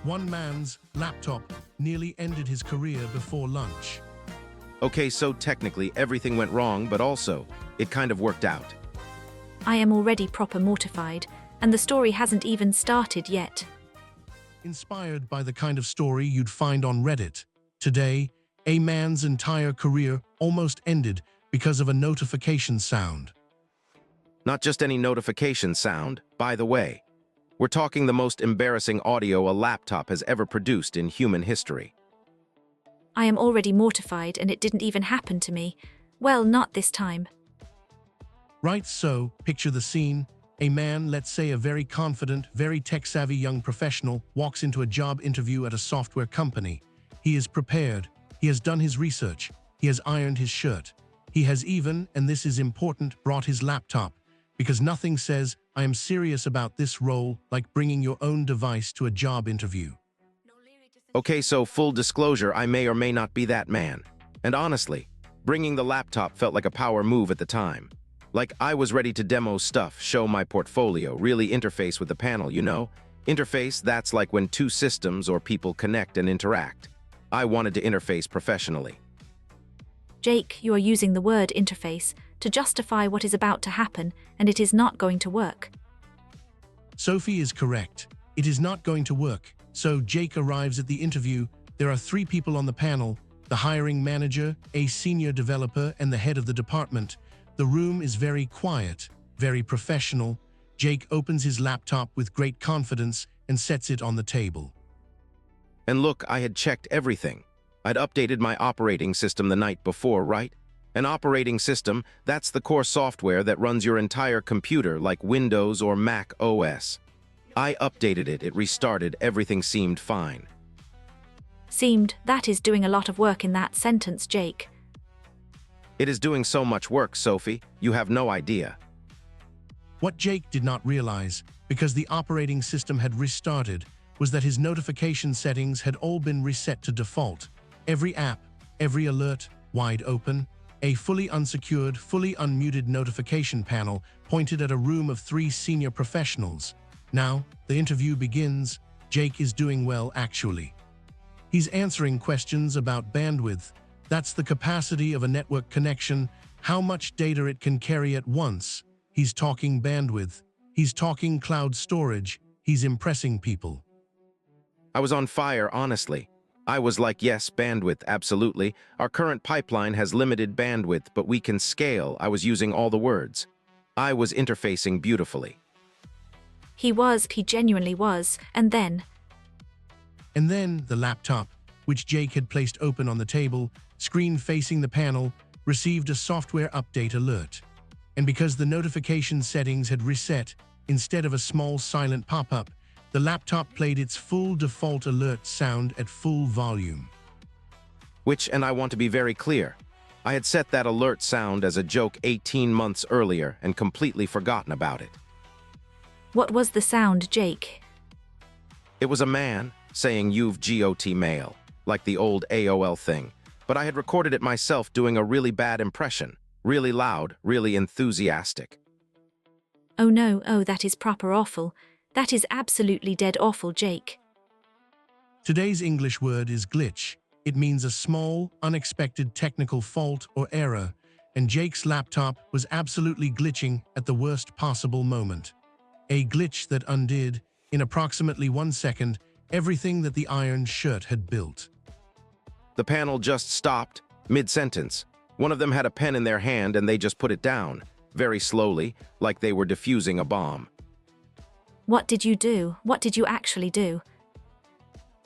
One man's laptop nearly ended his career before lunch. Okay, so technically everything went wrong, but also, it kind of worked out. I am already proper mortified, and the story hasn't even started yet. Inspired by the kind of story you'd find on Reddit, today, a man's entire career almost ended because of a notification sound. Not just any notification sound, by the way. We're talking the most embarrassing audio a laptop has ever produced in human history. I am already mortified and it didn't even happen to me. Well, not this time. Right, so, picture the scene. A man, let's say a very confident, very tech-savvy young professional, walks into a job interview at a software company. He is prepared. He has done his research. He has ironed his shirt. He has even, and this is important, brought his laptop. Because nothing says, I am serious about this role, like bringing your own device to a job interview. Okay, so full disclosure, I may or may not be that man. And honestly, bringing the laptop felt like a power move at the time. Like I was ready to demo stuff, show my portfolio, really interface with the panel, you know? Interface, that's like when two systems or people connect and interact. I wanted to interface professionally. Jake, you are using the word interface to justify what is about to happen, and it is not going to work. Sophie is correct. It is not going to work. So Jake arrives at the interview. There are 3 people on the panel, the hiring manager, a senior developer, and the head of the department. The room is very quiet, very professional. Jake opens his laptop with great confidence and sets it on the table. And look, I had checked everything. I'd updated my operating system the night before, right? An operating system, that's the core software that runs your entire computer like Windows or Mac OS. I updated it, it restarted, everything seemed fine. Seemed, that is doing a lot of work in that sentence, Jake. It is doing so much work, Sophie, you have no idea. What Jake did not realize, because the operating system had restarted, was that his notification settings had all been reset to default. Every app, every alert, wide open. A fully unsecured, fully unmuted notification panel pointed at a room of 3 senior professionals. Now, the interview begins. Jake is doing well, actually. He's answering questions about bandwidth. That's the capacity of a network connection, how much data it can carry at once. He's talking bandwidth. He's talking cloud storage. He's impressing people. I was on fire, honestly. I was like, yes, bandwidth, absolutely. Our current pipeline has limited bandwidth, but we can scale. I was using all the words. I was interfacing beautifully. He genuinely was, and then the laptop, which Jake had placed open on the table, screen facing the panel, received a software update alert. And because the notification settings had reset, instead of a small silent pop-up, the laptop played its full default alert sound at full volume. Which, and I want to be very clear, I had set that alert sound as a joke 18 months earlier and completely forgotten about it. What was the sound, Jake? It was a man saying you've got mail, like the old AOL thing, but I had recorded it myself doing a really bad impression, really loud, really enthusiastic. Oh no, oh that is proper awful. That is absolutely dead awful, Jake. Today's English word is glitch. It means a small, unexpected technical fault or error, and Jake's laptop was absolutely glitching at the worst possible moment. A glitch that undid, in approximately 1 second, everything that the ironed shirt had built. The panel just stopped, mid-sentence. One of them had a pen in their hand and they just put it down, very slowly, like they were defusing a bomb. What did you do? What did you actually do?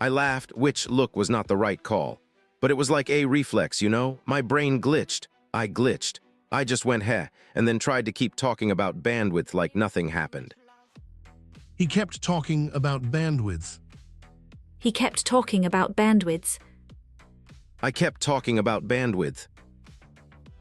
I laughed, which, look, was not the right call. But it was like a reflex, you know? My brain glitched. I glitched. I just went heh, and then tried to keep talking about bandwidth like nothing happened. He kept talking about bandwidth. He kept talking about bandwidths. I kept talking about bandwidth.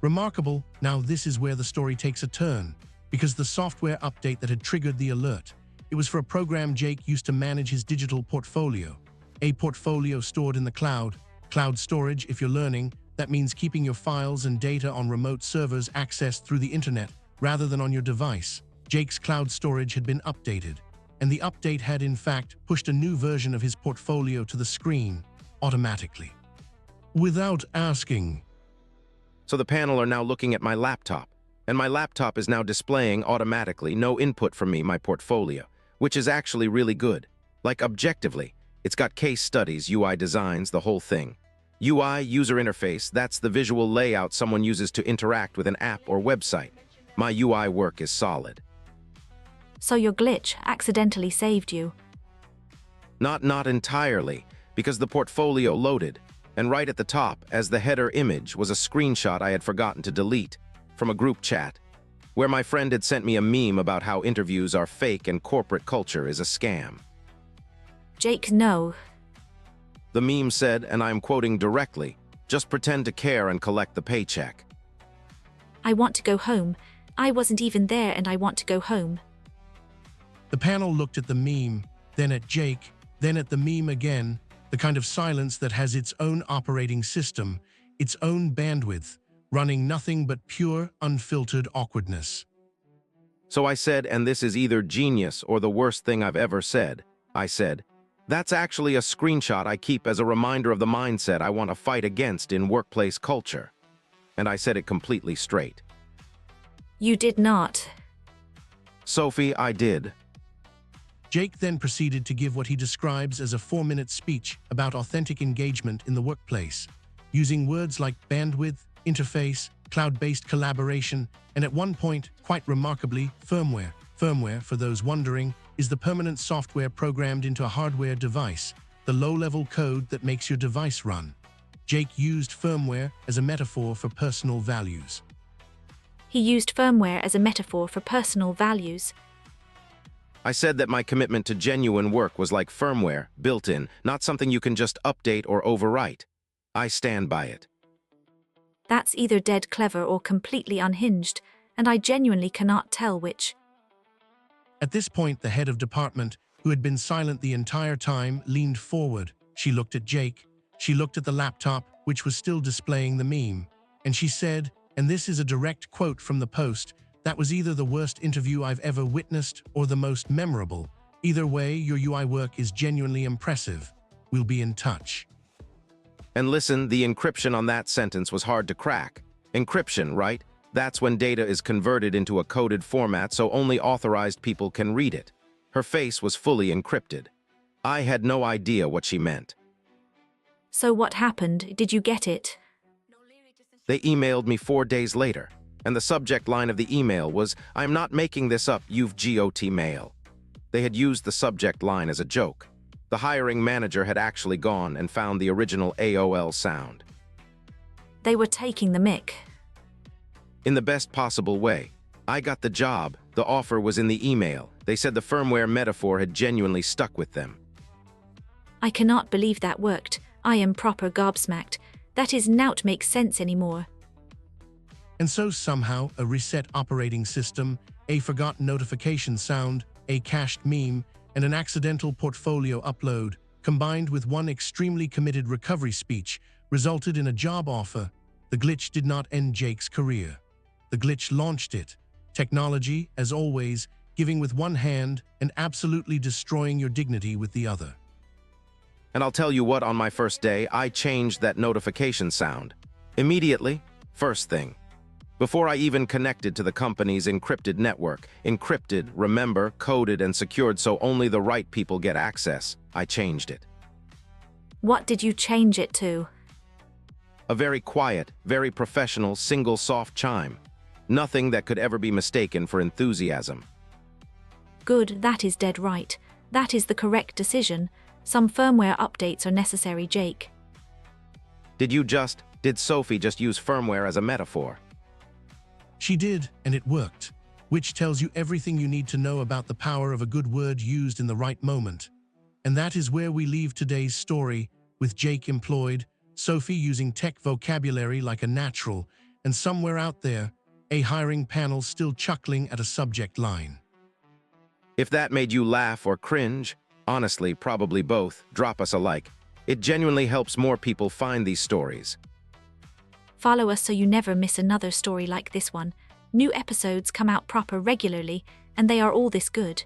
Remarkable. Now this is where the story takes a turn, because the software update that had triggered the alert, it was for a program Jake used to manage his digital portfolio. A portfolio stored in the cloud. Cloud storage, if you're learning, that means keeping your files and data on remote servers accessed through the internet rather than on your device. Jake's cloud storage had been updated. and the update had in fact pushed a new version of his portfolio to the screen automatically. Without asking. So the panel are now looking at my laptop, and my laptop is now displaying automatically, no input from me, my portfolio, which is actually really good. Like objectively, it's got case studies, UI designs, the whole thing. UI, user interface, that's the visual layout someone uses to interact with an app or website. My UI work is solid. So your glitch accidentally saved you. Not entirely, because the portfolio loaded, and right at the top, as the header image, was a screenshot I had forgotten to delete from a group chat, where my friend had sent me a meme about how interviews are fake and corporate culture is a scam. Jake, no. The meme said, and I'm quoting directly, "Just pretend to care and collect the paycheck." I want to go home. I wasn't even there and I want to go home. The panel looked at the meme, then at Jake, then at the meme again, the kind of silence that has its own operating system, its own bandwidth, running nothing but pure, unfiltered awkwardness. So I said, and this is either genius or the worst thing I've ever said, I said, "That's actually a screenshot I keep as a reminder of the mindset I want to fight against in workplace culture." And I said it completely straight. You did not. Sophie, I did. Jake then proceeded to give what he describes as a 4-minute speech about authentic engagement in the workplace, using words like bandwidth, interface, cloud-based collaboration, and at one point, quite remarkably, firmware. Firmware, for those wondering, is the permanent software programmed into a hardware device, the low-level code that makes your device run. Jake used firmware as a metaphor for personal values. He used firmware as a metaphor for personal values. I said that my commitment to genuine work was like firmware, built in, not something you can just update or overwrite. I stand by it. That's either dead clever or completely unhinged, and I genuinely cannot tell which. At this point, the head of department, who had been silent the entire time, leaned forward. She looked at Jake. She looked at the laptop, which was still displaying the meme. And she said, and this is a direct quote from the post, "That was either the worst interview I've ever witnessed or the most memorable. Either way, your UI work is genuinely impressive. We'll be in touch." And listen, the encryption on that sentence was hard to crack. Encryption, right? That's when data is converted into a coded format so only authorized people can read it. Her face was fully encrypted. I had no idea what she meant. So what happened? Did you get it? They emailed me 4 days later, and the subject line of the email was, "I'm not making this up, you've got mail." They had used the subject line as a joke. The hiring manager had actually gone and found the original AOL sound. They were taking the mick. In the best possible way. I got the job, the offer was in the email. They said the firmware metaphor had genuinely stuck with them. I cannot believe that worked. I am proper gobsmacked. That is nout makes sense anymore. And so somehow a reset operating system, a forgotten notification sound, a cached meme, and an accidental portfolio upload, combined with one extremely committed recovery speech, resulted in a job offer. The glitch did not end Jake's career. The glitch launched it. Technology, as always, giving with one hand and absolutely destroying your dignity with the other. And I'll tell you what, on my first day, I changed that notification sound. Immediately, first thing. Before I even connected to the company's encrypted network, encrypted, remember, coded, and secured so only the right people get access, I changed it. What did you change it to? A very quiet, very professional, single soft chime. Nothing that could ever be mistaken for enthusiasm. Good, that is dead right. That is the correct decision. Some firmware updates are necessary, Jake. Did Sophie just use firmware as a metaphor? She did, and it worked, which tells you everything you need to know about the power of a good word used in the right moment. And that is where we leave today's story, with Jake employed, Sophie using tech vocabulary like a natural, and somewhere out there, a hiring panel still chuckling at a subject line. If that made you laugh or cringe, honestly, probably both, drop us a like. It genuinely helps more people find these stories. Follow us so you never miss another story like this one. New episodes come out proper regularly, and they are all this good.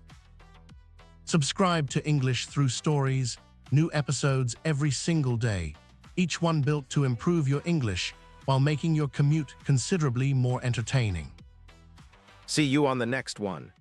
Subscribe to English Through Stories, new episodes every single day, each one built to improve your English while making your commute considerably more entertaining. See you on the next one.